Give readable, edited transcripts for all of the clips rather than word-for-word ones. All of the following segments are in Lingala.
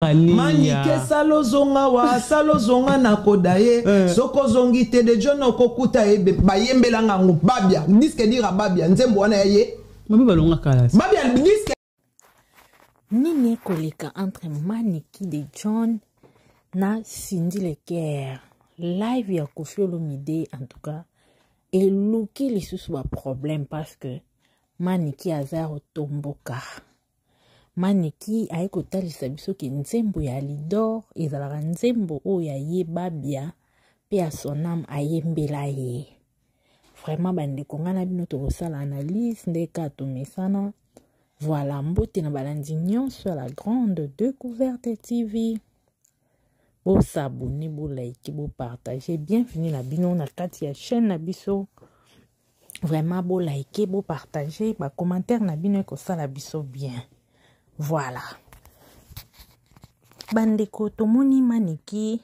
Manike salozonga wa salozonga na kodaye soko zongi te de jono kokuta ebe bayembela ngangu babia diske dira babia nzembo wana ye mabi balonga kalas babia diske nini koleka entre Maniki de John na Cindy Leker live ya Koffi Olomide en tout cas et luki lisusu ba problème parce que Maniki azaro tomboka Maniki aiko talisa biso ke nzembo ya Lidor ezalaka nzembo oyo ya ye babia pe ya sonam ayembela ye vraiment bandeko ngana bino tokosala analyse ndeka tomesana voilà mbote na balandi nyonso la grande découverte TV bo s'abonner bo like bo partager bienvenue na bino na kati ya chaîne na biso vraiment bo like bo partager ba commentaire na bino ekosala biso bien. Voilà. Bandeko tomoni Maniki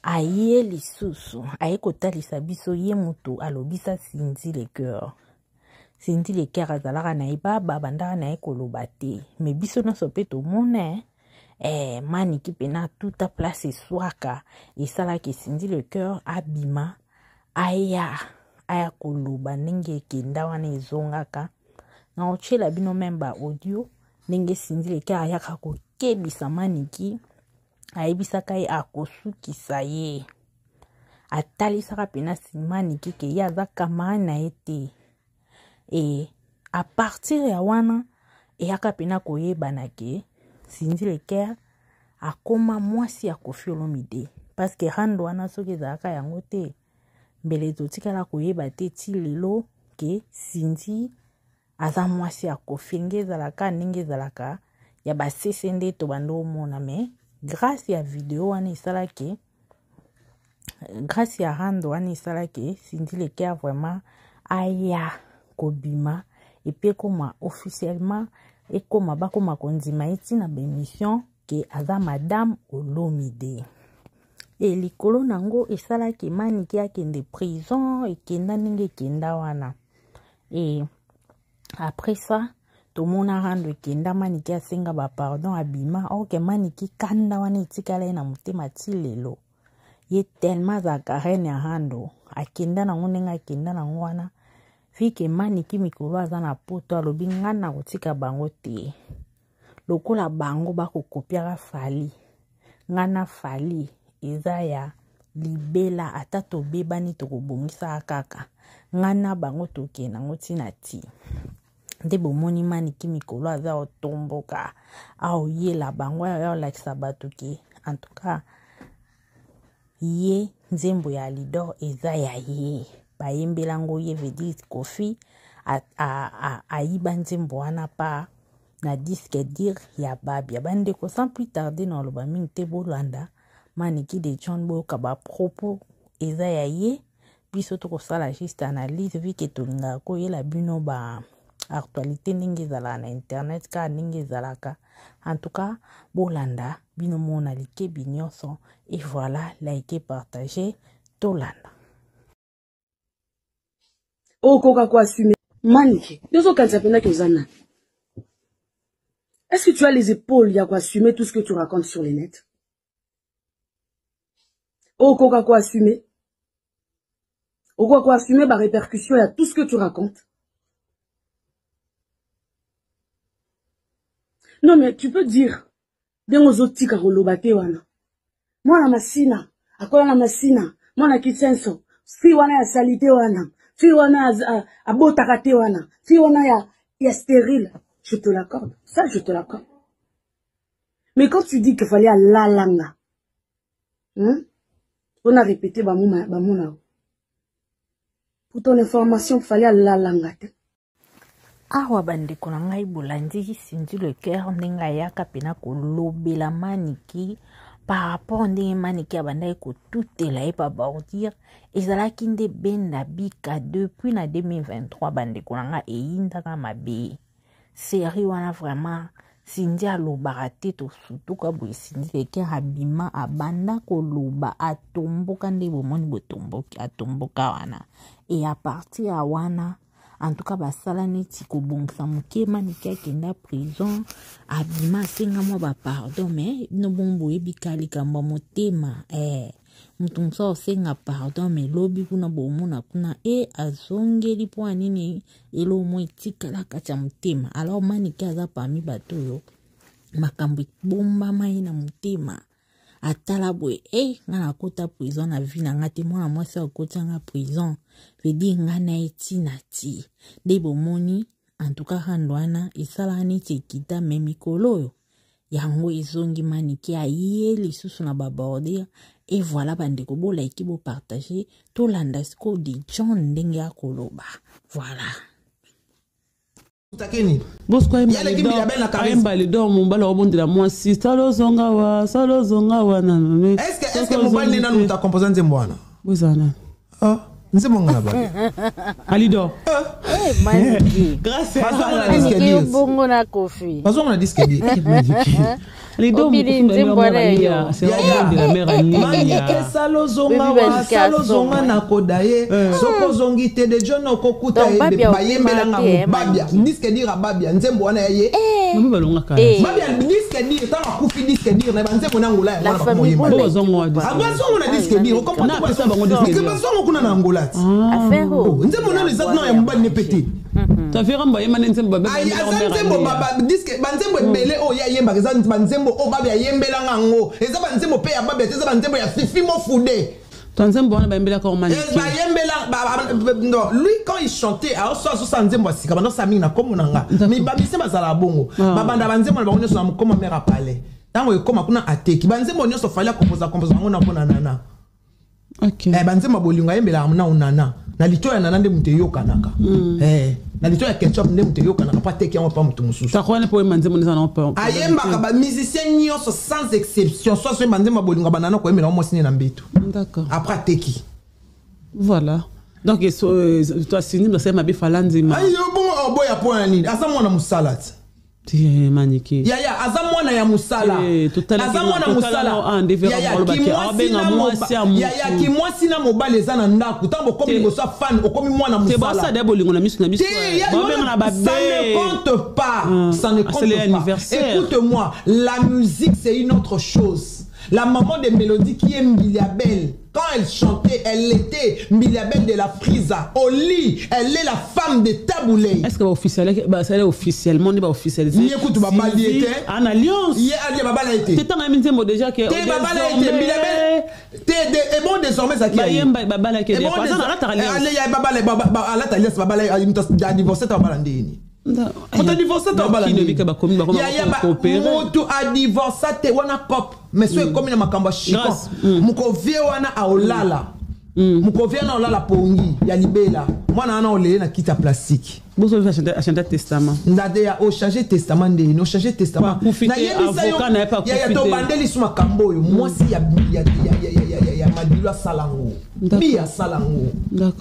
aye lisusu aye kotalisa biso ye mutu alobisa Cindy Leker. Cindy Leker azalaka na ibaba bandaka na ekoloba te. Mais biso nyonso pe tomona Maniki pena tuta place eswaka esalaki Cindy Leker abima aya koloba ndenge ekenda wana ezongaka. Na ochela bino memba audio ndenge Cindy Leker ayaka kokebisa Maniki ayebisaka ye akosukisa ye atalisaka pena Maniki ke ye aza camarade na ye te e a partir ya wana eyaka pena koyebana ke Cindy Leker akoma mwasi ya Koffi Olomide parce que rando wana soki ezalaka yango te mbele totikala koyeba te ti lelo ke Cindy aza mwasi ya Koffi ngezalaka ndenge ezalaka ya basese nde to bando omona mais grâce ya video wana esalaki grâce ya rando wana esalaki Cindy Leker vraiment aya kobima epe koma officiellement ekoma bakoma kondima eti na bémission ke aza madame Olomide e likolo nango esalaki Maniki akende prison ekenda ndenge ekenda wana e après ça tout le monde a rendu kenda Maniki asenga ba pardon abima ok Maniki kanda wana etikala na mutema tilelo ye tellement za karene ya rando akenda na ngonenga akenda na ngwana fike Maniki mikolo aza na poto alobi ngana kotika bango te lokola bango bakokopiaka Fali ngana Fali eza ya libela ata tobebani tokobongisa kaka ngana bango tokena ngotina ti nde bomoni Maniki mikolo aza otomboka au ye la bango ya lakisa bato ke en tout cas ye nzembo ya Lidor eza ya ye bayembelango ye vedi Koffi ayiba nzembo wana pa na disque dire ya babia bandeko sans plus tarder na loba mingi te bolanda Maniki de John boyoka ba propos eza ya ye biso tokosala juste analyse vi ke tolinga koyela bino ba actualité ndenge ezalaka na internet ka ndenge ezalaka en tout cas bolanda bino mona likebi nyonso et voilà like partager tolanda okoka ko assumer Maniki yozo kanisa pena ke ozana. Est-ce que tu as les épaules ya ko assumer tout ce que tu racontes sur les net? Okoka ko assumer ba répercussions ya tout ce que tu racontes. Non mais tu peux dire dengo zotika kolobate wana. Mwana masina, akola na masina, mwana kitsenso, fi wana ya salite wana, fi wana abotaka te wana, fi wana ya stérile. Je te l'accorde. Ça je te l'accorde. Mais quand tu dis qu'il fallait la langa, on a répété bamuna. Pour ton information, il fallait la langa. awa bandeko na ngai bolandi Cindy Leker ndenge ayaka pena kolobela Maniki par rapport ndenge Maniki abandaki kotutela ye pa bordir ezalaki nde benda bika depuis na 2023 bandeko na ngai eyindaka mabe série wana vraiment Cindy alobaka te tosutuka boye Cindy Leker abima abanda koloba atomboka nde bomoni botomboki atomboka wana et à partir ya wana en tout cas basala neti kobongisa mokema niki akenda prison abima asenga mwa bapardon mais no bombo yebika likambo motema mutu mosusu osenga pardon mais lobi kuna bomona kuna azongeli mpo anini elo mo etikala kati ya motema alors maniki aza parmi bato oyo makambo ebombama ye na motema atala boye nga nakota prison na vie na nga te mwana mwasi akota nga prison vedi nga na etina ti nde bomoni en tout cas hando wana esalaka neti ekita me mikolo oyo yango ezongi maniki aye lisusu na baborder et voilà bandeko bolaiki bopartage tolanda siko di John ndenge ya koloba voilà. Takeni bosko ayembali do mombala obondela mwasi salo zonga wa nanone est-ce que mobali nena nuta composer nzembo wana bozana nzembo ngana ba alido Maniki grâce à bongo na kofi bazonga na disque bi alido nzembo ya c'est de la mère Alia salo zonga na kodaye soko zongi te de John okokuta bayembela nga babia disque dire babia nzembo wana ye mami balonga ka babia disque dire ta kufi disque dire na banzembo na ngola la famille bozongo abazongo na disque dire comprendre pas ça bango disque dire bazongo kuna na ngola affaire nzembo na les autres ya mbali ne pété ta fait ramba yema nzembo babia nzembo baba disque banzembo ebele o ya yemba eza banzembo o babia yembela ngango eza banzembo pe ya babia eza banzembo ya fifi mo fude tanzembo wana bayembela ko maniki lui quand il chantait alors ça nzembo asika bando sa mingi na komo nanga mais babise bazala bongo babanda banzembo na bango na mukoma mère apale tango ekoma kuna ateki banzembo nyoso fallait composer bango na bona nana ok banzembo bolinga yembela na unana na litoya nana nde mutu yokanaka na litoya ketchup nde mutu yokanaka pa teki yango pa mutu mususu takwana po manzembo neza na pa ayembaka ba musicien nyonso sans exception soit so banzembo bolinga banana ko yembela mo sine na mbeto d'accord après teki voilà donc toi sinime ça m'a bifala nzima ayo bon boya point nini asa mwana musalati maniki ya aza mwana ya musala aza mwana musala ya kimwasi na mobali eza na ndako ntango okomi liboso fan okomi mwana musala ça ne compte pas ça ne compte pas écoute-moi la musique c'est une autre chose. La maman de Mélodie qui est Mbiliabel, quand elle chantait, elle était Mbiliabel de la Frisa. Au lit, elle est la femme de Taboulé. Est-ce que officiellement, on est officialisé? Ni écoute, Baba était en alliance. Hier, Ali Baba l'a été. C'est un ami déjà que. T'es Baba l'a été. Mbiliabel. T'es bon désormais ça qui est. Baba l'a été. Baba l'a divorcé ta balandini. On a divorcé ta balandini. Motu a divorcé te wana cop. Mais ce comme na makamba chiko. Mukovie wana aolala. Mukovie na olala pongi ya libela. Mwana ana olele na kita plastique. Boso acheter testament. Ndade ya o changer testament de no changer testament. Na avocat na pas profiter. Ya to bandeli suma kambo yo. Moi si ya madilwa salango. Bia salango.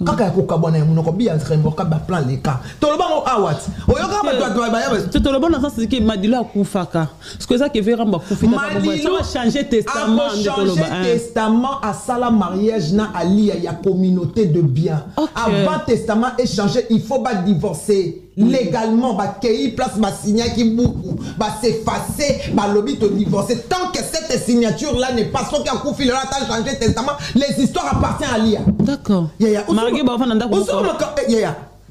Kaka ko kabona ya munoko bia ntremboka ba plan leka. To lo bango awat. Oyoka ba to ba ya. To lo bona ça c'est que madilwa kufaka. Ce que ça que vera mba kufita ba changer testament de to lo ba. Changer testament à sala mariage na ali ya communauté de bien. Avant testament échanger, il faut pas divorcer. Légalement, bah qu'il place ma signature qui beaucoup, bah s'effacer, bah lobby te divorcer. Tant que cette signature là n'est pas son qui a confié là, t'as changé testament, les histoires appartiennent à l'IA. D'accord. Marguerite, bah enfin d'accord.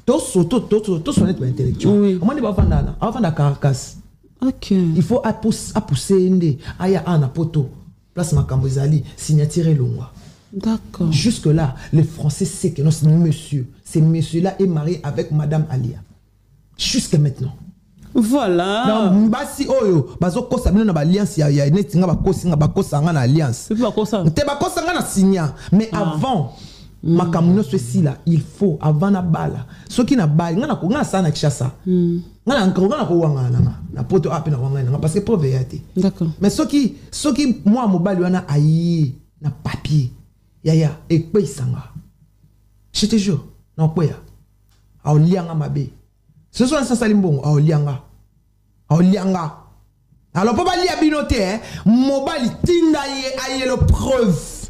Tout sonnet intellectuel. Comment dire bah enfin la carcasse. Ok. Il faut pousser inde. Aya ana poto. Place ma cambozali, signature et longwa. D'accord. Jusque-là, les Français savent que notre monsieur, ce monsieur-là est marié avec Madame Alia. Jusqu'à maintenant. Voilà. Basi oyo, bazo kosa bino na alliance ya netinga bakosa nga na alliance. C'est pas kosa. Te bakosa nga na signa, mais avant makamuno ceci là, il faut avant na bala. Ce qui na bala, nga sa na kishasa. Nga ko wanga na poto ape na wanga na parce que pauvre yate. D'accord. Mais ce qui moi mobali wana ayi na papier. Yaya, et quoi sanga? Je te jure, non quoi ya? A olianga mabe. Ce sont les salimbongo, a olianga. A olianga. Alors, pour pas lire binote, mobile tinda ye aye le preuve.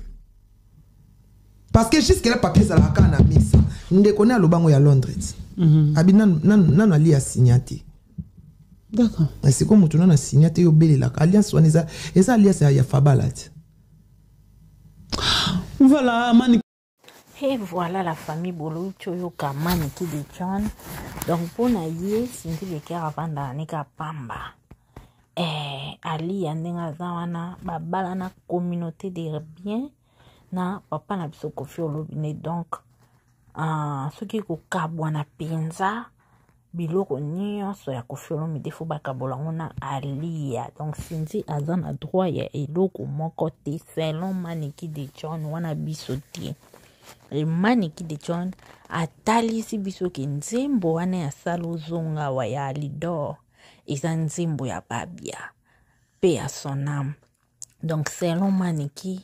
Parce que jusqu'à la papier, ça la canne à misa. Nous déconnons le bango à Londres. abi nanu ali signaté. D'accord. C'est comme tu n'as signaté au bel la alliance on est alliance ya fabalat. Voilà Maniki. Et voilà la famille Bolo Choyoka Maniki de John. Donc pour naïe Cindy le cœur avant d'anika pamba. Ali yandenga zawana babala na communauté de bien na papa na biso kofi olobine donc soki ko kabwa na penza biloko nyonso ya kofi olomide defo bakabola ngona alia donc Cindy aza na droit ya eloko moko te selon Maniki de John wana biso te. Le Maniki de John atalisi biso ke nzembo wana ya salo zonga wa ya Alidor eza nzembo ya babia pe ya sonam. Donc selon Maniki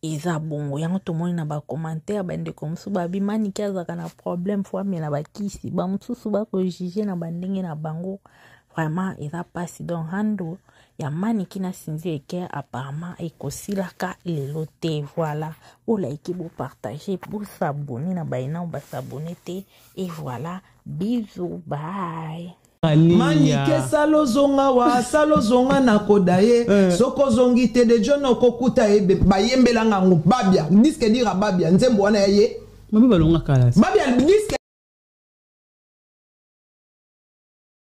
eza bongo yango tomoni na ba commentaire bande comme so babi Maniki azaka na problème fois mais na bakisi ba mususu ba ko juger na bandenge na bango vraiment eza pasi donc hando ya Maniki na Cindy Eke apparemment ekosilaka lelo te. Voilà, ou like vous partager pour s'abonner na baina ou s'abonner te et voilà, bisous, bye. Manike salo zonga na kodaye soko zongi te de jono kokuta ebe bayembela ngangu babia diske dira babia nzembo wana ye Mami balonga kala. Babia diske